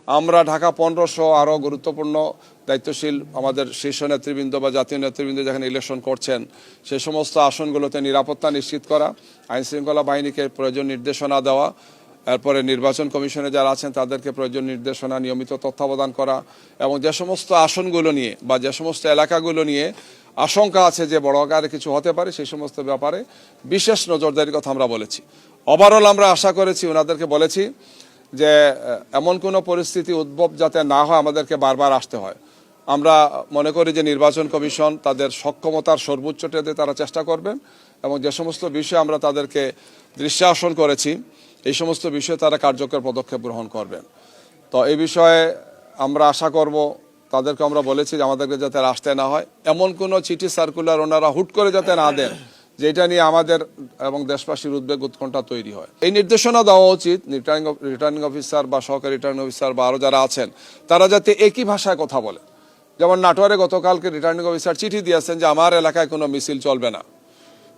আমরা ঢাকা 1500 আরও গুরুত্বপূর্ণ দায়িত্বশীল আমাদের শীর্ষ নেতৃবৃন্দ বা জাতীয় নেতৃবৃন্দ যেখানে ইলেকশন করছেন সেই সমস্ত আসনগুলোতে নিরাপত্তা নিশ্চিত করা, আইনশৃঙ্খলা বাহিনীকে প্রয়োজন নির্দেশনা দেওয়া, এরপরে নির্বাচন কমিশনে যারা আছেন তাদেরকে প্রয়োজন নির্দেশনা নিয়মিত তত্ত্বাবধান করা এবং যে সমস্ত আসনগুলো নিয়ে বা যে সমস্ত এলাকাগুলো নিয়ে আশঙ্কা আছে যে বড় আকারে কিছু হতে পারে সেই সমস্ত ব্যাপারে বিশেষ নজরদারির কথা আমরা বলেছি। ওভারঅল আমরা আশা করেছি, ওনাদেরকে বলেছি যে এমন কোনো পরিস্থিতি উদ্ভব যাতে না হয় আমাদেরকে বারবার আসতে হয়। আমরা মনে করি যে নির্বাচন কমিশন তাদের সক্ষমতার সর্বোচ্চটাতে তারা চেষ্টা করবেন এবং যে সমস্ত বিষয়ে আমরা তাদেরকে দৃশ্যাসন করেছি এই সমস্ত বিষয়ে তারা কার্যকর পদক্ষেপ গ্রহণ করবেন। তো এই বিষয়ে আমরা আশা করব, তাদেরকে আমরা বলেছি যে আমাদেরকে যাতে আসতে না হয়, এমন কোনো চিঠি সার্কুলার ওনারা হুট করে যাতে না দেন যেটা নিয়ে আমাদের এবং দেশবাসীর উদ্বেগ উৎকণ্ঠা তৈরি হয়। এই নির্দেশনা দেওয়া উচিত রিটার্নিং অফিসার বা সহকারী রিটার্নিং অফিসার বা আরও যারা আছেন তারা যাতে একই ভাষায় কথা বলে। যেমন নাটোরে গতকালকে রিটার্নিং অফিসার চিঠি দিয়েছেন যে আমার এলাকায় কোনো মিছিল চলবে না।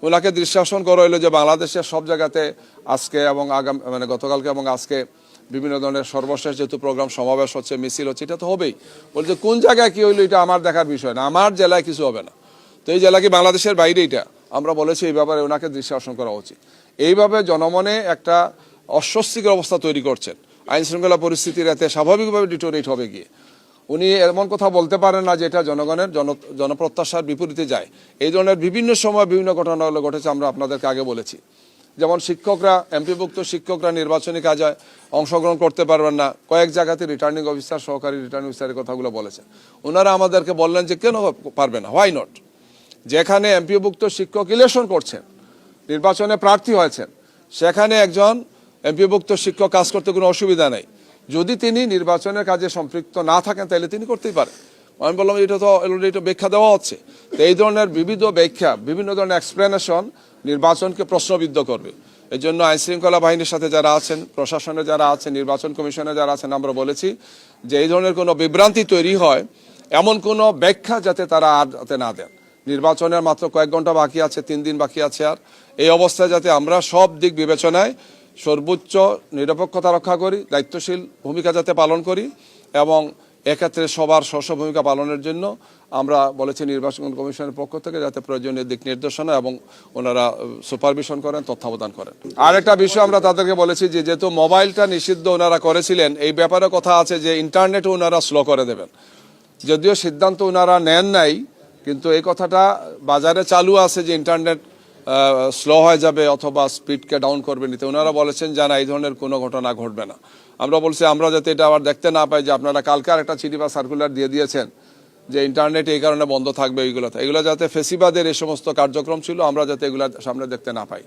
ওনাকে দৃশ্যাসন করা হইলো যে বাংলাদেশের সব জায়গাতে আজকে এবং গতকালকে এবং আজকে বিভিন্ন ধরনের সর্বশেষ যেহেতু প্রোগ্রাম সমাবেশ হচ্ছে, মিছিল হচ্ছে, এটা তো হবেই। বলছে কোন জায়গায় কি হইলো এটা আমার দেখার বিষয় না, আমার জেলায় কিছু হবে না। তো এই জেলা কি বাংলাদেশের বাইরে? এটা আমরা বলেছি এই ব্যাপারে ওনাকে দৃশ্যাসন করা উচিত। এইভাবে জনমনে একটা অস্বস্তিকর অবস্থা তৈরি করছেন, আইন শৃঙ্খলা পরিস্থিতির এতে স্বাভাবিকভাবে ডিটোরেট হবে গিয়ে। উনি এমন কথা বলতে পারেন না যেটা জনগণের জনপ্রত্যাশার বিপরীতে যায়। এই ধরনের বিভিন্ন সময় বিভিন্ন ঘটনাগুলো ঘটেছে, আমরা আপনাদেরকে আগে বলেছি। যেমন শিক্ষকরা, এমপিভুক্ত শিক্ষকরা নির্বাচনী কাজে অংশগ্রহণ করতে পারবেন না, কয়েক জায়গাতে রিটার্নিং অফিসার, সহকারী রিটার্নিং অফিসারের কথাগুলো বলেছেন। ওনারা আমাদেরকে বললেন যে কেন পারবে না, হোয়াই নট? যেখানে এমপিভুক্ত শিক্ষক ইলেকশন করছেন, নির্বাচনে প্রার্থী হয়েছেন, সেখানে একজন এমপিভুক্ত শিক্ষক কাজ করতে কোনো অসুবিধা নেই। যদি তিনি নির্বাচনের কাজে সম্পৃক্ত না থাকেন তাহলে তিনি করতেই পারেন। আমি বললাম এটা তো অলরেডি ব্যাখ্যা দেওয়া হচ্ছে। তো এই ধরনের বিবিধ ব্যাখ্যা, বিভিন্ন ধরনের এক্সপ্লেনেশন নির্বাচনকে প্রশ্নবিদ্ধ করবে। এই জন্য আইনশৃঙ্খলা বাহিনীর সাথে যারা আছেন, প্রশাসনে যারা আছেন, নির্বাচন কমিশনে যারা আছেন, আমরা বলেছি যে এই ধরনের কোনো বিভ্রান্তি তৈরি হয় এমন কোনো ব্যাখ্যা যাতে তারা আর যাতে না দেন। নির্বাচনের মাত্র কয়েক ঘন্টা বাকি আছে, 3 দিন বাকি আছে। আর এই অবস্থায় যাতে আমরা সব দিক বিবেচনায় সর্বোচ্চ নিরপেক্ষতা রক্ষা করি, দায়িত্বশীল ভূমিকা যাতে পালন করি এবং এক্ষেত্রে সবার স্ব ভূমিকা পালনের জন্য আমরা বলেছি নির্বাচন কমিশনের পক্ষ থেকে যাতে প্রয়োজনীয় দিক নির্দেশনা এবং ওনারা সুপারভিশন করেন, তত্ত্বাবধান করেন। আর একটা বিষয় আমরা তাদেরকে বলেছি যে যেহেতু মোবাইলটা নিষিদ্ধ ওনারা করেছিলেন, এই ব্যাপারে কথা আছে যে ইন্টারনেটও ওনারা স্লো করে দেবেন। যদিও সিদ্ধান্ত ওনারা নেন নাই, কিন্তু এই কথাটা বাজারে চালু আছে যে ইন্টারনেট স্লো হয়ে যাবে অথবা স্পিডকে ডাউন করবে নিতে। ওনারা বলেছেন যে না, এই ধরনের কোনো ঘটনা ঘটবে না। আমরা বলছি আমরা যাতে এটা আবার দেখতে না পাই যে আপনারা কালকে আর একটা চিঠি বা সার্কুলার দিয়ে দিয়েছেন যে ইন্টারনেট এই কারণে বন্ধ থাকবে, এগুলো যাতে ফেসিবাদের এই সমস্ত কার্যক্রম ছিল আমরা যাতে এগুলো সামনে দেখতে না পাই।